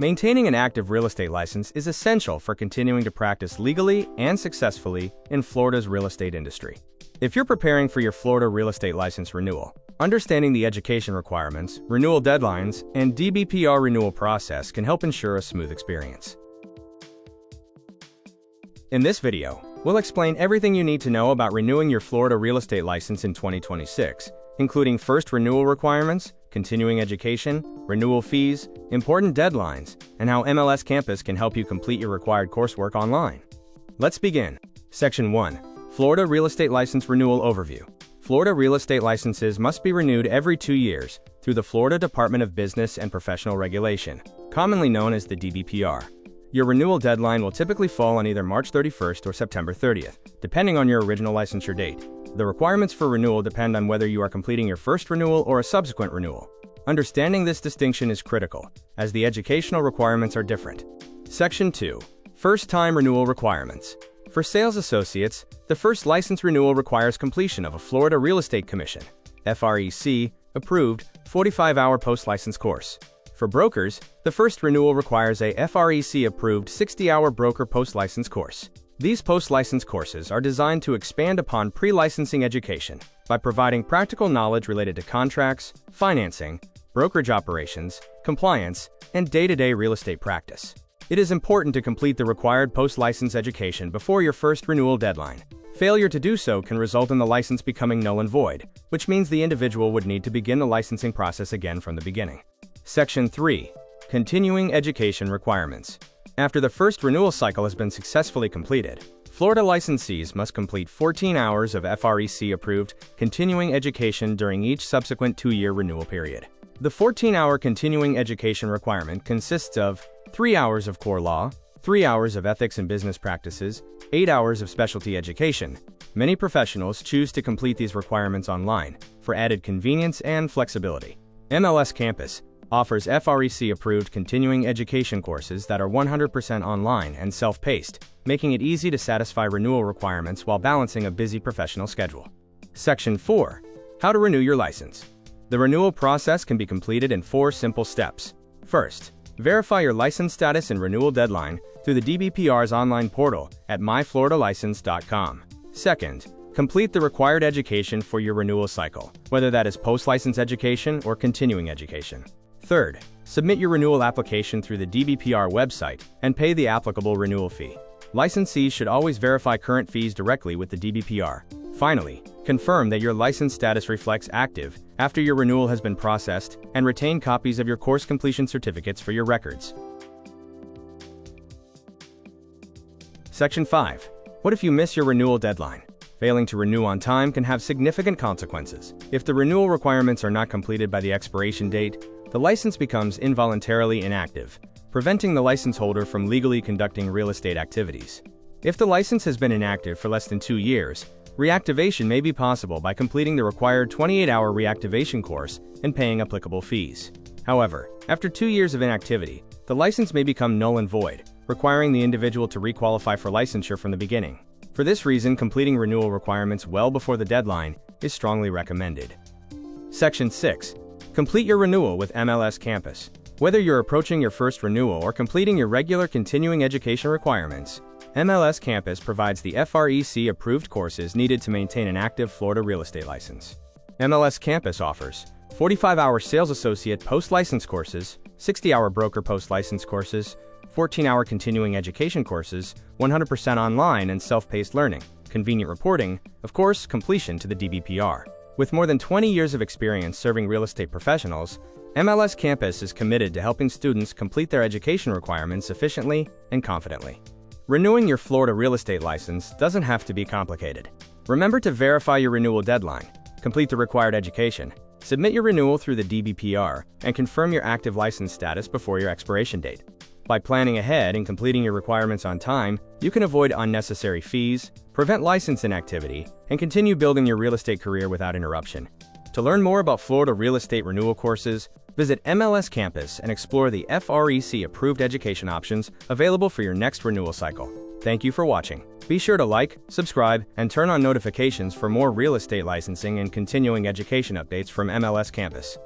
Maintaining an active real estate license is essential for continuing to practice legally and successfully in Florida's real estate industry. If you're preparing for your Florida real estate license renewal, understanding the education requirements, renewal deadlines, and DBPR renewal process can help ensure a smooth experience. In this video, we'll explain everything you need to know about renewing your Florida real estate license in 2026, including first renewal requirements, continuing education, renewal fees, important deadlines, and how MLS Campus can help you complete your required coursework online. Let's begin. Section 1. Florida Real Estate License Renewal Overview. Florida real estate licenses must be renewed every 2 years through the Florida Department of Business and Professional Regulation, commonly known as the DBPR. Your renewal deadline will typically fall on either March 31st or September 30th, depending on your original licensure date. The requirements for renewal depend on whether you are completing your first renewal or a subsequent renewal. Understanding this distinction is critical, as the educational requirements are different. Section 2. First-time renewal requirements. For sales associates, the first license renewal requires completion of a Florida Real Estate Commission, FREC-Approved 45-hour post-license course. For brokers, the first renewal requires a FREC-Approved 60-hour broker post-license course. These post-license courses are designed to expand upon pre-licensing education by providing practical knowledge related to contracts, financing, brokerage operations, compliance, and day-to-day real estate practice. It is important to complete the required post-license education before your first renewal deadline. Failure to do so can result in the license becoming null and void, which means the individual would need to begin the licensing process again from the beginning. Section 3. Continuing education requirements. After the first renewal cycle has been successfully completed, Florida licensees must complete 14 hours of FREC-approved continuing education during each subsequent 2-year renewal period. The 14-hour continuing education requirement consists of 3 hours of core law, 3 hours of ethics and business practices, 8 hours of specialty education. Many professionals choose to complete these requirements online for added convenience and flexibility. MLS Campus offers FREC-approved continuing education courses that are 100% online and self-paced, making it easy to satisfy renewal requirements while balancing a busy professional schedule. Section 4. How to renew your license. The renewal process can be completed in 4 simple steps. First, verify your license status and renewal deadline through the DBPR's online portal at myfloridalicense.com. Second, complete the required education for your renewal cycle, whether that is post-license education or continuing education. Third, submit your renewal application through the DBPR website and pay the applicable renewal fee. Licensees should always verify current fees directly with the DBPR. Finally, confirm that your license status reflects active after your renewal has been processed and retain copies of your course completion certificates for your records. Section 5. What if you miss your renewal deadline? Failing to renew on time can have significant consequences. If the renewal requirements are not completed by the expiration date, the license becomes involuntarily inactive, preventing the license holder from legally conducting real estate activities. If the license has been inactive for less than 2 years, reactivation may be possible by completing the required 28-hour reactivation course and paying applicable fees. However, after 2 years of inactivity, the license may become null and void, requiring the individual to requalify for licensure from the beginning. For this reason, completing renewal requirements well before the deadline is strongly recommended. Section 6. Complete your renewal with MLS Campus. Whether you're approaching your first renewal or completing your regular continuing education requirements, MLS Campus provides the FREC-approved courses needed to maintain an active Florida real estate license. MLS Campus offers 45-hour sales associate post-license courses, 60-hour broker post-license courses, 14-hour continuing education courses, 100% online and self-paced learning, convenient reporting, of course, completion to the DBPR. With more than 20 years of experience serving real estate professionals, MLS Campus is committed to helping students complete their education requirements efficiently and confidently. Renewing your Florida real estate license doesn't have to be complicated. Remember to verify your renewal deadline, complete the required education, submit your renewal through the DBPR, and confirm your active license status before your expiration date. By planning ahead and completing your requirements on time, you can avoid unnecessary fees, prevent license inactivity, and continue building your real estate career without interruption. To learn more about Florida real estate renewal courses, visit MLS Campus and explore the FREC-approved education options available for your next renewal cycle. Thank you for watching. Be sure to like, subscribe, and turn on notifications for more real estate licensing and continuing education updates from MLS Campus.